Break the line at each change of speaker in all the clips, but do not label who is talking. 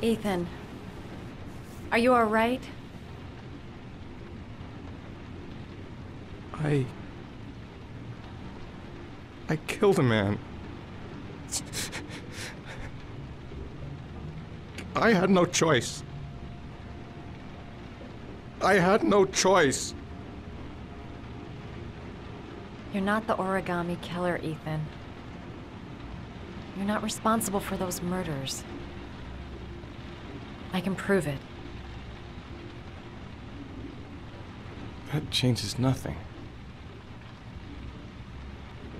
Ethan, are you all right?
I killed a man. I had no choice. I had no choice.
You're not the origami killer, Ethan. You're not responsible for those murders. I can prove it.
That changes nothing.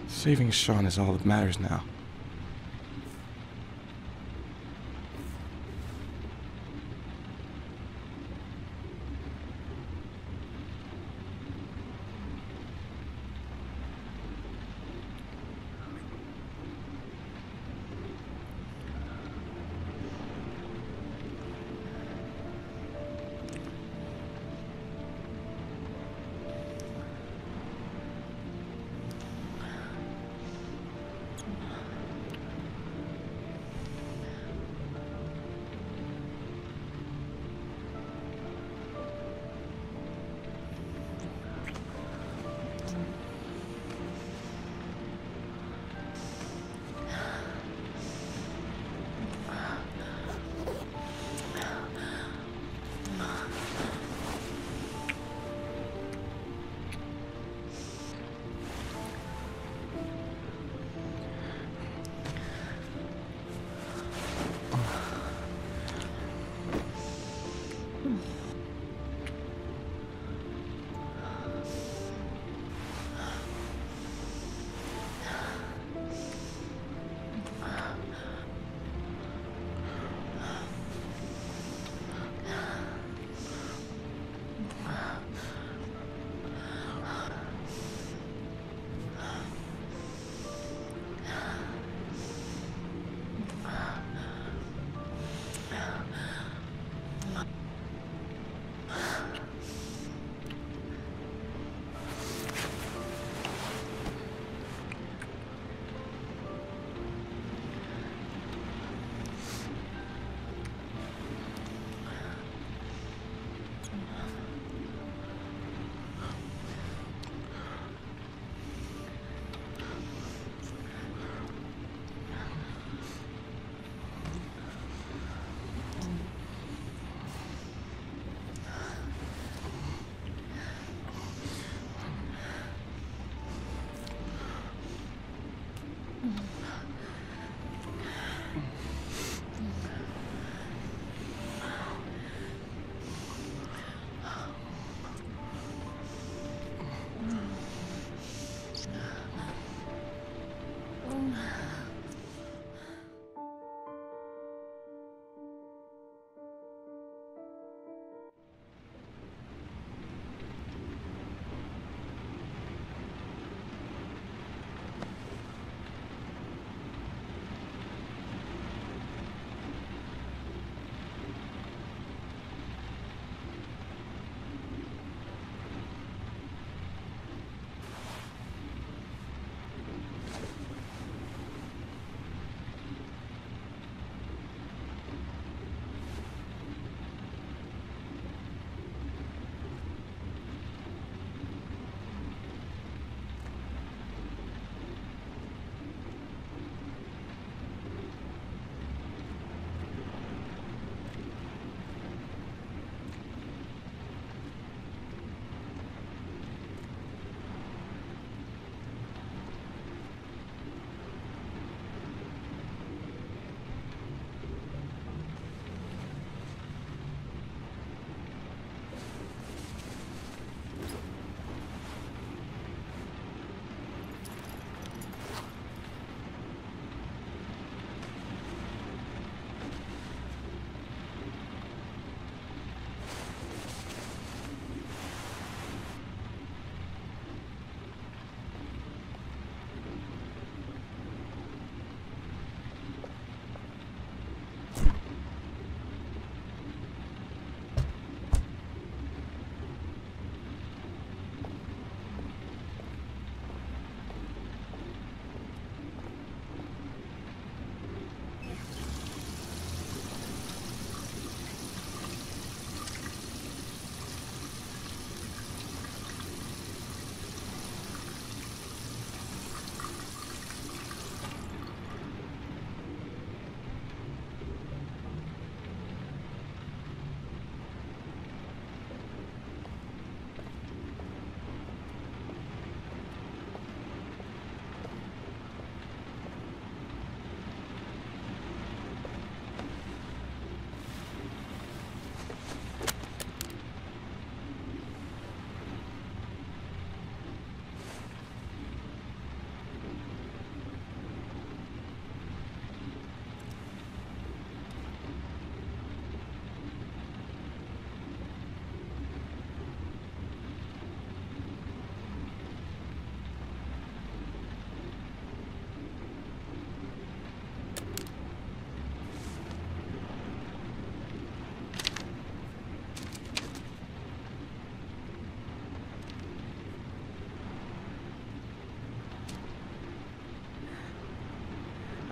Saving Sean is all that matters now.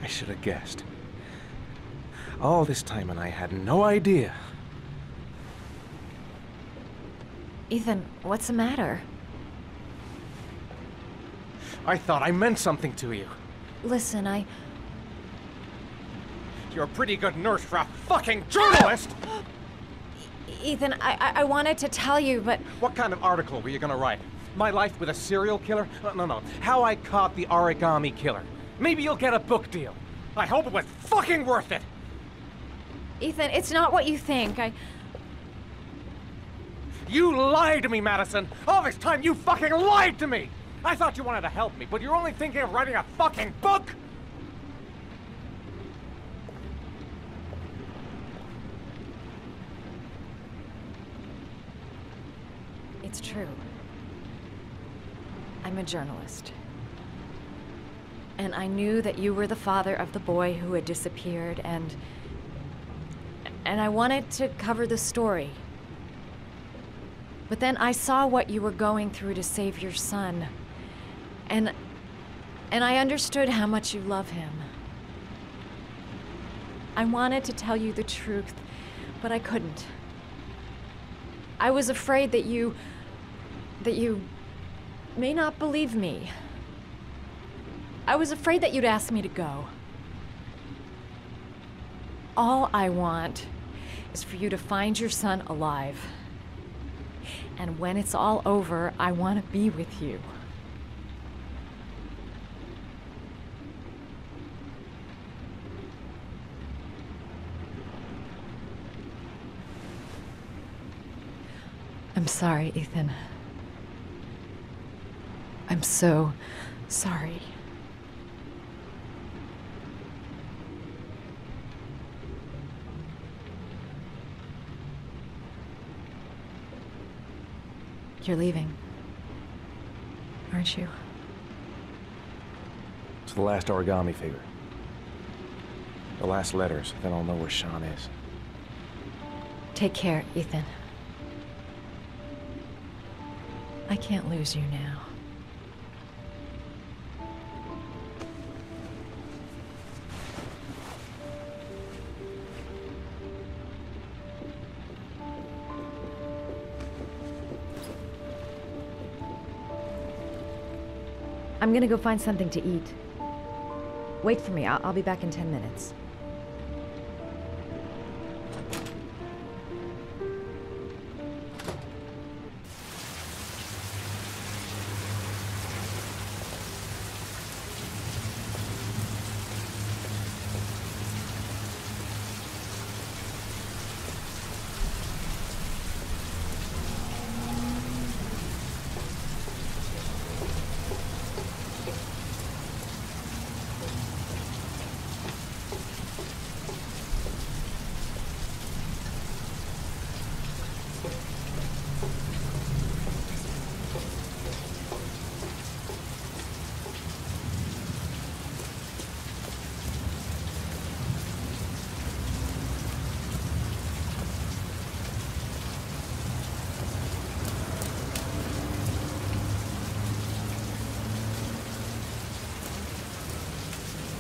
I should have guessed. All this time and I had no idea.
Ethan, what's the matter?
I thought I meant something to you.
Listen,
You're a pretty good nurse for a fucking journalist!
Ethan, I wanted to tell you, but...
What kind of article were you gonna write? My life with a serial killer? No. How I caught the origami killer. Maybe you'll get a book deal. I hope it was fucking worth it!
Ethan, it's not what you think.
You lied to me, Madison! All this time you fucking lied to me! I thought you wanted to help me, but you're only thinking of writing a fucking book!
It's true. I'm a journalist. And I knew that you were the father of the boy who had disappeared, and I wanted to cover the story. But then I saw what you were going through to save your son. And I understood how much you love him. I wanted to tell you the truth, but I couldn't. I was afraid that you may not believe me. I was afraid that you'd ask me to go. All I want is for you to find your son alive. And when it's all over, I want to be with you. I'm sorry, Ethan. I'm so sorry. You're leaving, aren't you?
It's the last origami figure. The last letters, then I'll know where Sean is.
Take care, Ethan. I can't lose you now. I'm gonna go find something to eat. Wait for me. I'll be back in 10 minutes.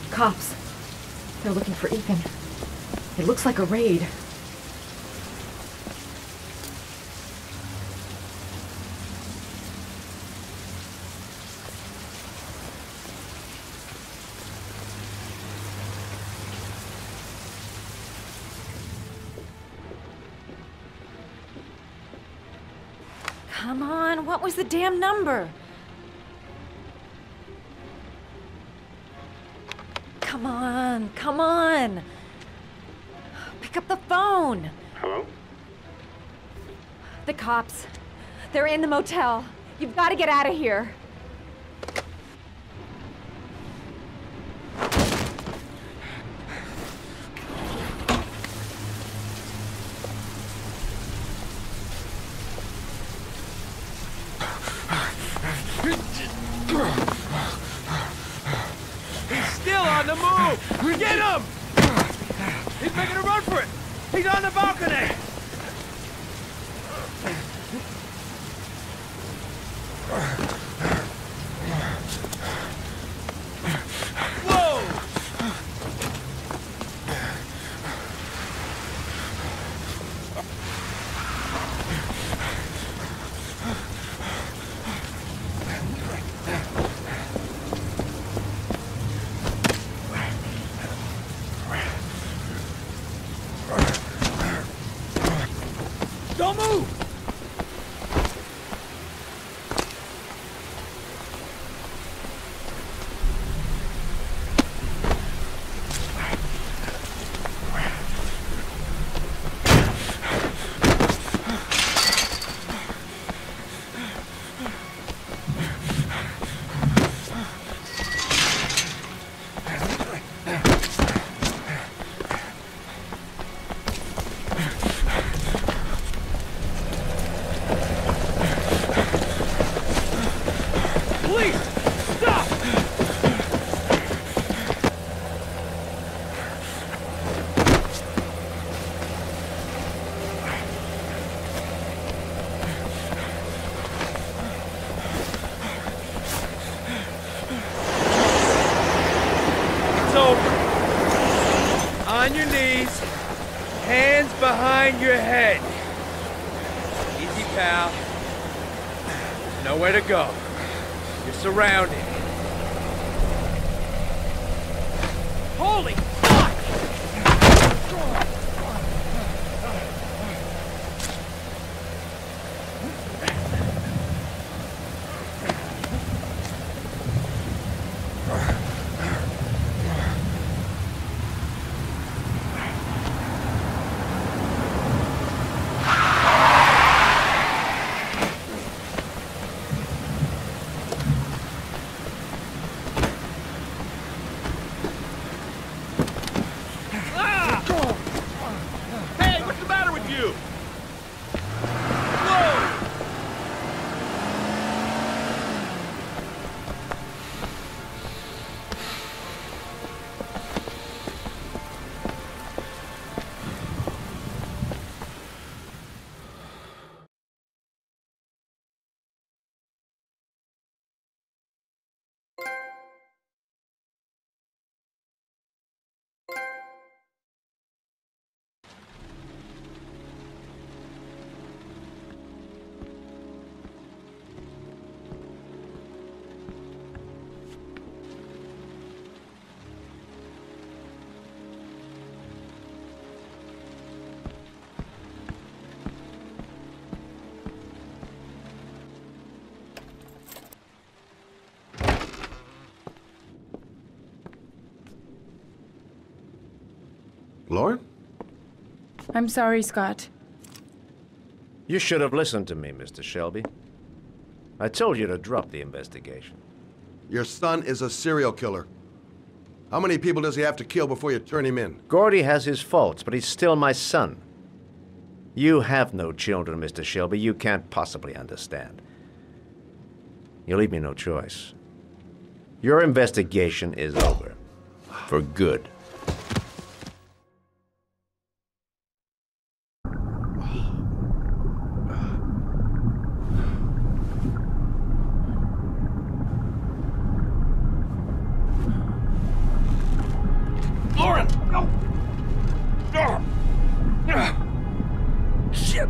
Cops. They're looking for Ethan. It looks like a raid. Come on, what was the damn number? Come on! Pick up the phone!
Hello?
The cops. They're in the motel. You've got to get out of here.
Still on the move! Get him! He's making a run for it! He's on the balcony! Whoa! Police! Stop! It's over. On your knees, hands behind your head. Easy, pal. Nowhere to go. You're surrounded. Holy fuck! Hey, what's the matter with you? Whoa!
Lauren?
I'm sorry, Scott.
You should have listened to me, Mr. Shelby. I told you to drop the investigation.
Your son is a serial killer. How many people does he have to kill before you turn him in?
Gordy has his faults, but he's still my son. You have no children, Mr. Shelby. You can't possibly understand. You leave me no choice. Your investigation is over. For good.
Lauren! No! Shit!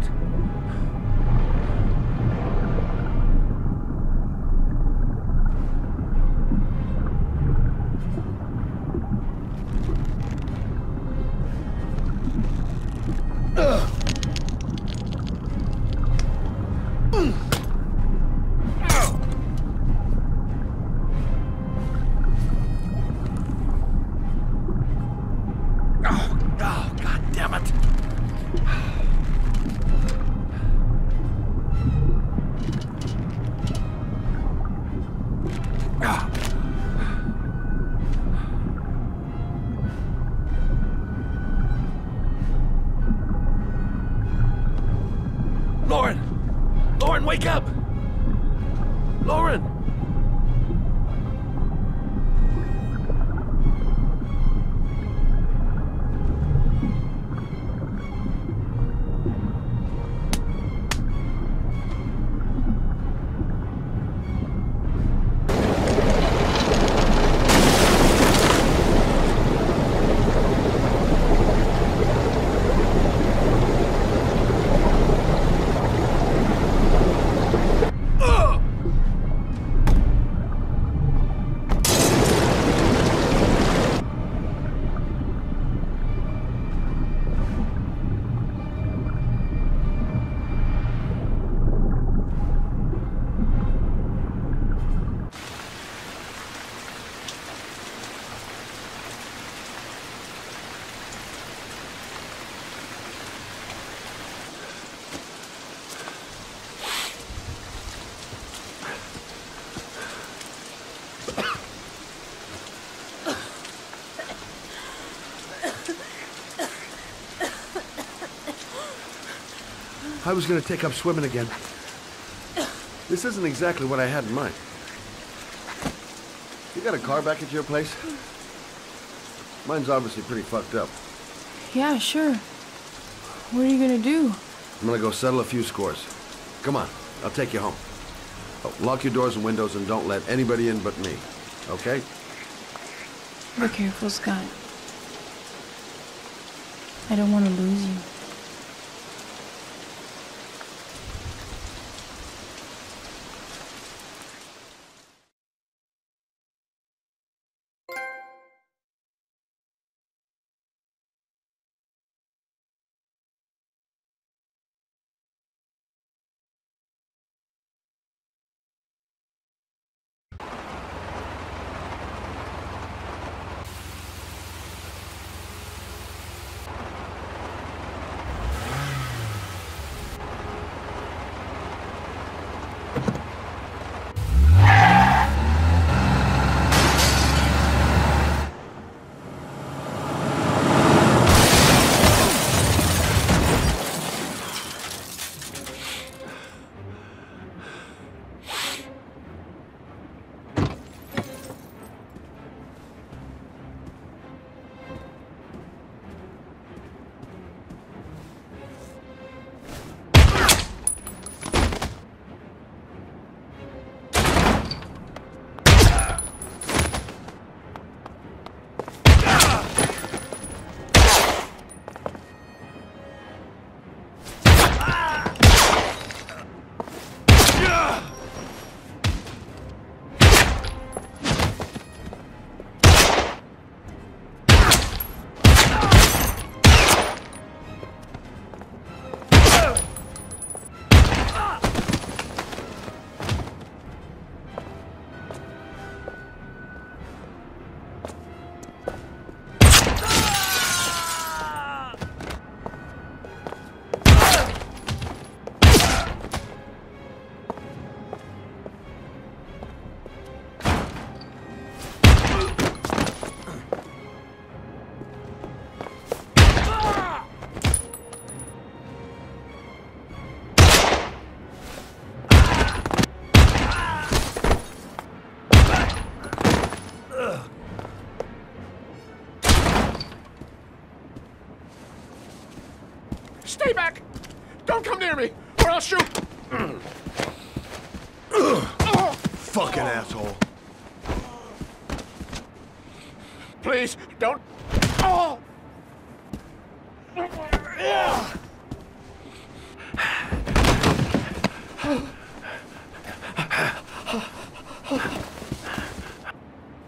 Oh, God damn it. Lauren! Lauren, wake up! Lauren!
I was gonna take up swimming again. This isn't exactly what I had in mind. You got a car back at your place? Mine's obviously pretty fucked up.
Yeah, sure. What are you gonna do?
I'm gonna go settle a few scores. Come on, I'll take you home. Oh, lock your doors and windows and don't let anybody in but me, okay?
Be careful, Scott. I don't want to lose you.
Stay back! Don't come near me, or I'll shoot!
Fucking asshole.
Please, don't... Oh!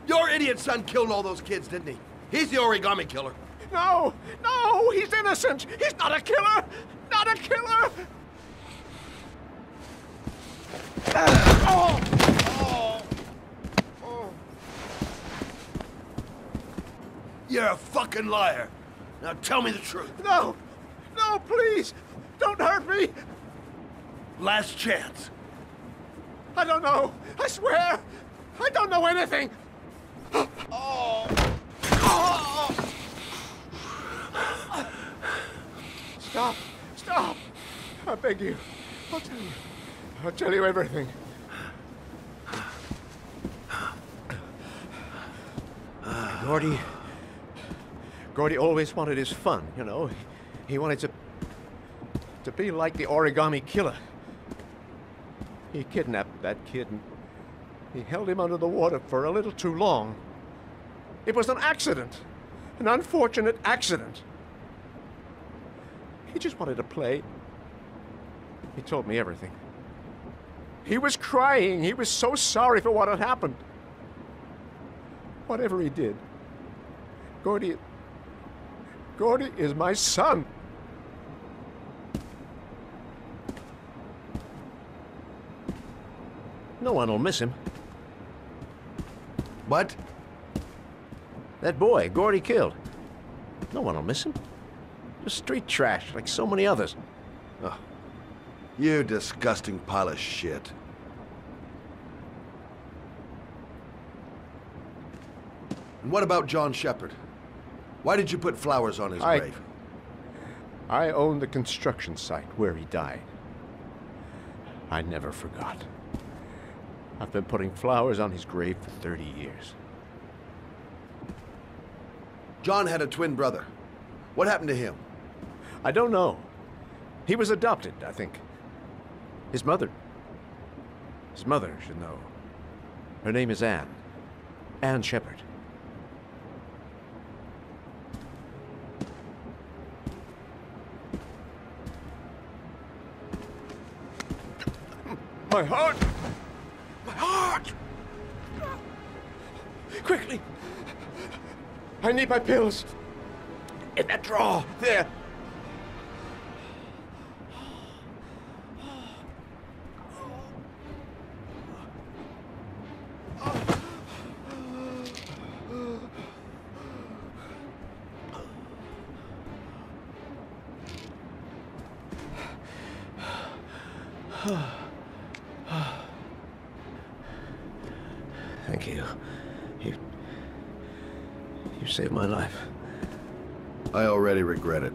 Your idiot son killed all those kids, didn't he? He's the origami killer.
No! No! He's innocent! He's not a killer! Not a killer! Oh! Oh! Oh!
You're a fucking liar. Now tell me the truth.
No! No, please! Don't hurt me!
Last chance.
I don't know! I swear! I don't know anything! Oh! Oh! Stop! Stop! I beg you. I'll tell you. I'll tell you everything. Gordy always wanted his fun, you know. He wanted to be like the origami killer. He kidnapped that kid and he held him under the water for a little too long. It was an accident. An unfortunate accident. He just wanted to play. He told me everything. He was crying. He was so sorry for what had happened. Whatever he did, Gordy is my son. No one will miss him.
What?
That boy, Gordy killed. No one will miss him. Just street trash, like so many others.
Oh, you disgusting pile of shit. And what about John Shepard? Why did you put flowers on his grave?
I own the construction site where he died. I never forgot. I've been putting flowers on his grave for 30 years.
John had a twin brother. What happened to him?
I don't know. He was adopted, I think. His mother should know. Her name is Anne. Anne Shepard. My heart! My heart! Quickly! I need my pills! In that drawer, there! Thank you. You saved my life.
I already regret it.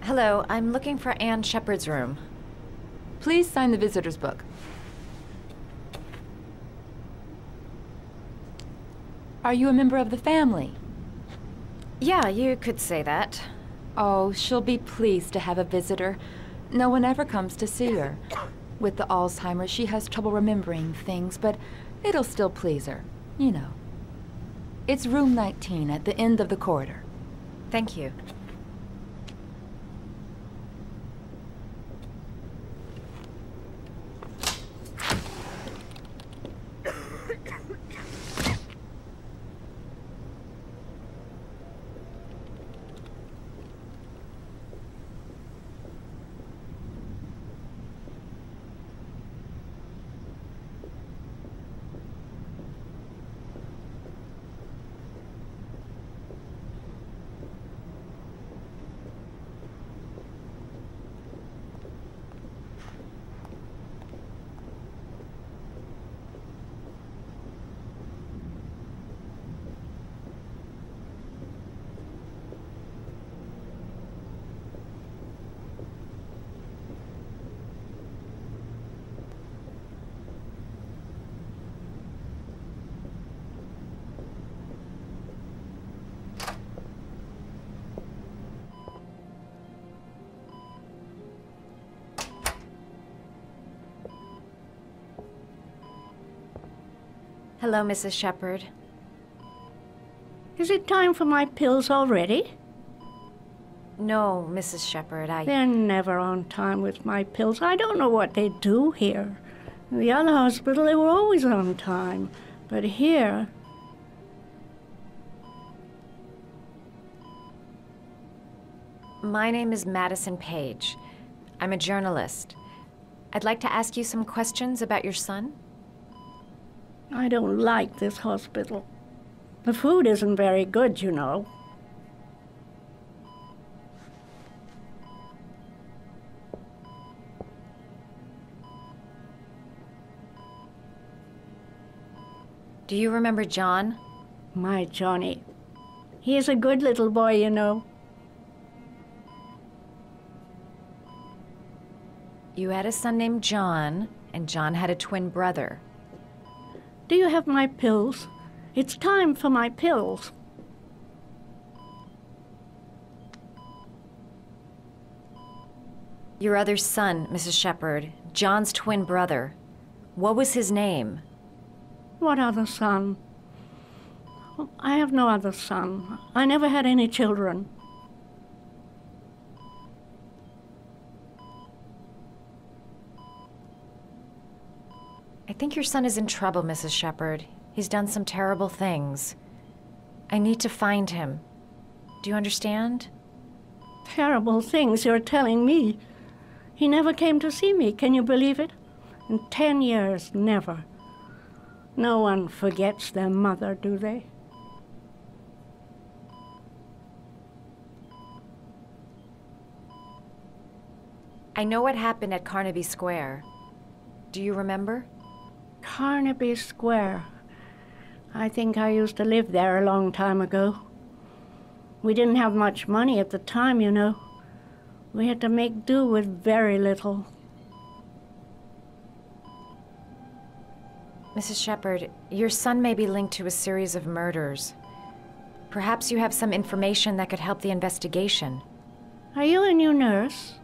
Hello, I'm looking for Anne Shepard's room.
Please sign the visitor's book. Are you a member of the family?
Yeah, you could say that.
Oh, she'll be pleased to have a visitor. No one ever comes to see her. With the Alzheimer's, she has trouble remembering things, but it'll still please her, you know. It's room 19 at the end of the corridor.
Thank you. Hello, Mrs. Shepard.
Is it time for my pills already?
No, Mrs. Shepard,
They're never on time with my pills. I don't know what they do here. In the other hospital, they were always on time. But here...
My name is Madison Page. I'm a journalist. I'd like to ask you some questions about your son.
I don't like this hospital. The food isn't very good, you know.
Do you remember John?
My Johnny. He is a good little boy, you know.
You had a son named John, and John had a twin brother.
Do you have my pills? It's time for my pills.
Your other son, Mrs. Shepard, John's twin brother. What was his name?
What other son? I have no other son. I never had any children.
I think your son is in trouble, Mrs. Shepherd. He's done some terrible things. I need to find him. Do you understand?
Terrible things you're telling me. He never came to see me, can you believe it? In 10 years, never. No one forgets their mother, do they?
I know what happened at Carnaby Square. Do you remember?
Carnaby Square. I think I used to live there a long time ago. We didn't have much money at the time, you know. We had to make do with very little.
Mrs. Shepherd, your son may be linked to a series of murders. Perhaps you have some information that could help the investigation.
Are you a new nurse?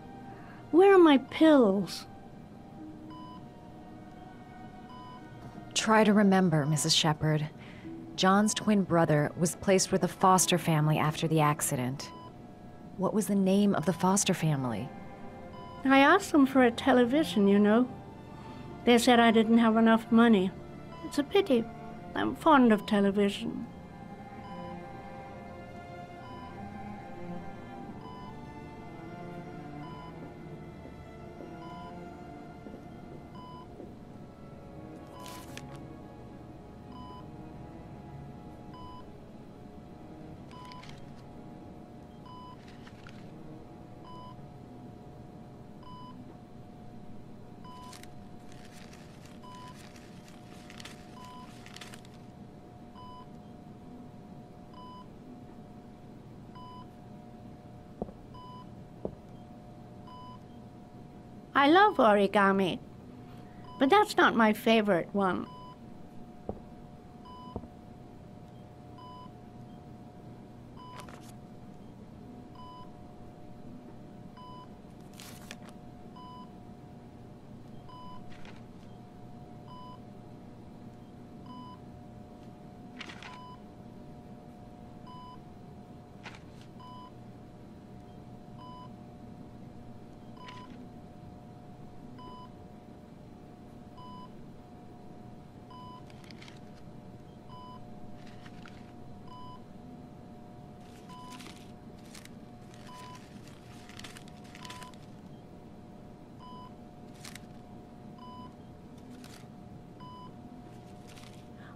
Where are my pills?
Try to remember, Mrs. Shepherd. John's twin brother was placed with a foster family after the accident. What was the name of the foster family?
I asked them for a television, you know. They said I didn't have enough money. It's a pity. I'm fond of television. I love origami, but that's not my favorite one.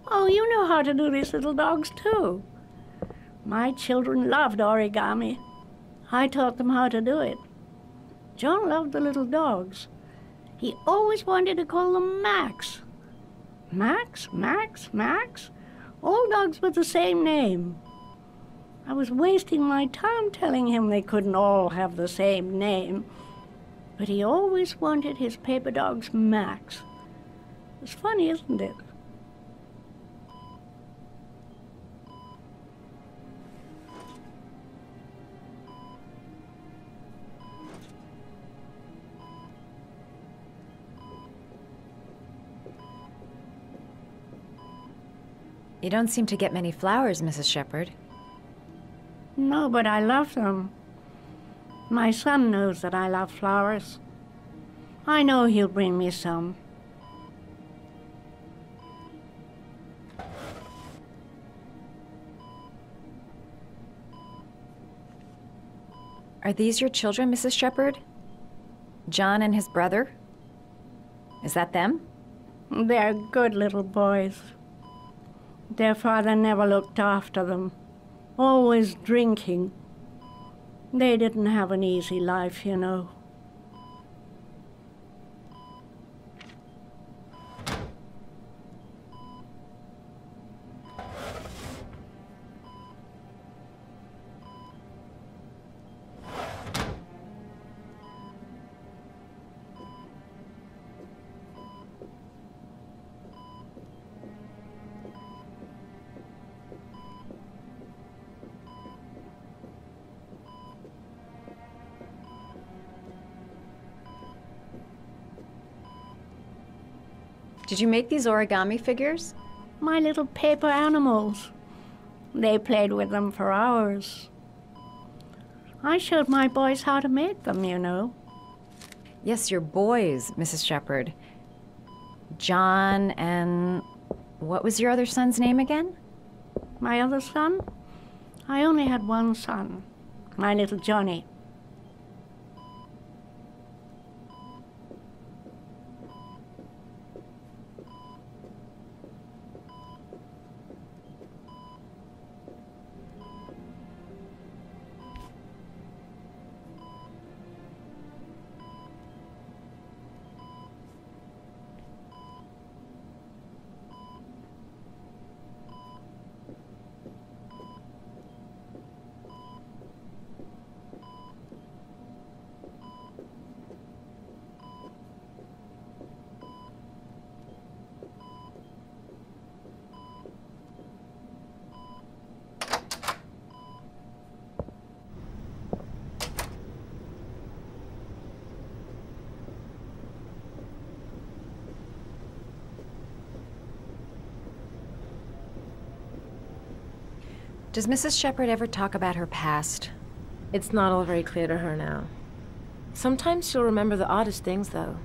Oh, you know how to do these little dogs, too. My children loved origami. I taught them how to do it. John loved the little dogs. He always wanted to call them Max. Max, Max, Max? All dogs with the same name. I was wasting my time telling him they couldn't all have the same name. But he always wanted his paper dogs Max. It's funny, isn't it?
You don't seem to get many flowers, Mrs. Shepherd.
No, but I love them. My son knows that I love flowers. I know he'll bring me some.
Are these your children, Mrs. Shepherd? John and his brother? Is that them?
They're good little boys. Their father never looked after them, always drinking. They didn't have an easy life, you know.
Did you make these origami figures?
My little paper animals. They played with them for hours. I showed my boys how to make them, you know.
Yes, your boys, Mrs. Shepherd. John, and what was your other son's name again?
My other son? I only had one son, my little Johnny.
Does Mrs. Shepherd ever talk about her past?
It's not all very clear to her now. Sometimes she'll remember the oddest things, though.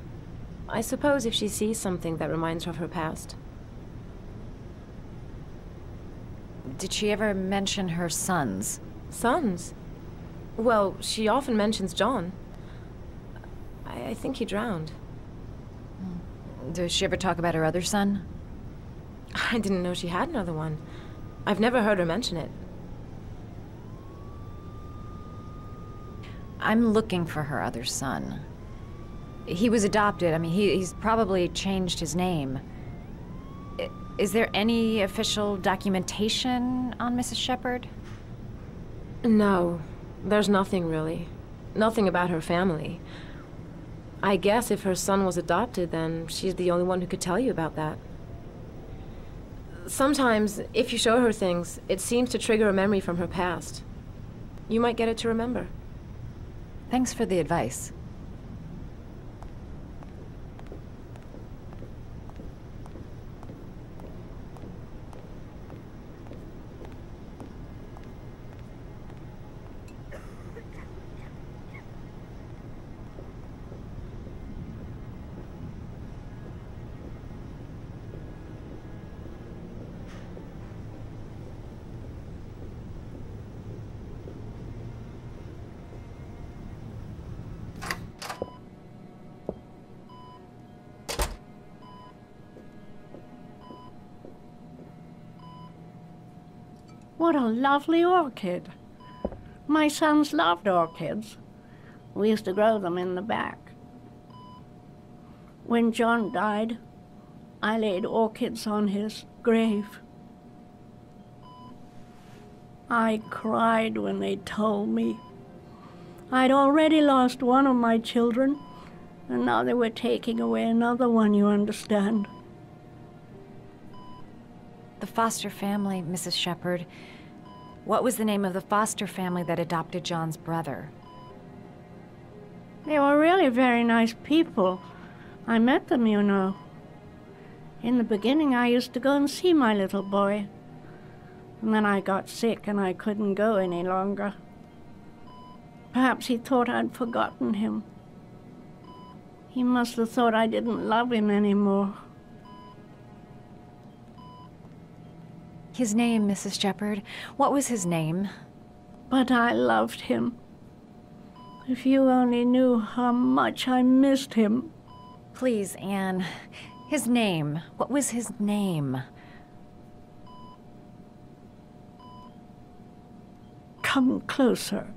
I suppose if she sees something that reminds her of her past.
Did she ever mention her sons?
Sons? Well, she often mentions John. I think he drowned.
Does she ever talk about her other son?
I didn't know she had another one. I've never heard her mention it.
I'm looking for her other son. He was adopted. I mean, he's probably changed his name. Is there any official documentation on Mrs. Shepherd?
No, there's nothing really. Nothing about her family. I guess if her son was adopted, then she's the only one who could tell you about that. Sometimes, if you show her things, it seems to trigger a memory from her past. You might get it to remember.
Thanks for the advice.
What a lovely orchid. My sons loved orchids. We used to grow them in the back. When John died, I laid orchids on his grave. I cried when they told me. I'd already lost one of my children, and now they were taking away another one, you understand.
The foster family, Mrs. Shepherd. What was the name of the foster family that adopted John's brother?
They were really very nice people. I met them, you know. In the beginning, I used to go and see my little boy. And then I got sick and I couldn't go any longer. Perhaps he thought I'd forgotten him. He must have thought I didn't love him anymore.
His name, Mrs. Shepherd. What was his name?
But I loved him. If you only knew how much I missed him.
Please, Anne. His name. What was his name?
Come closer.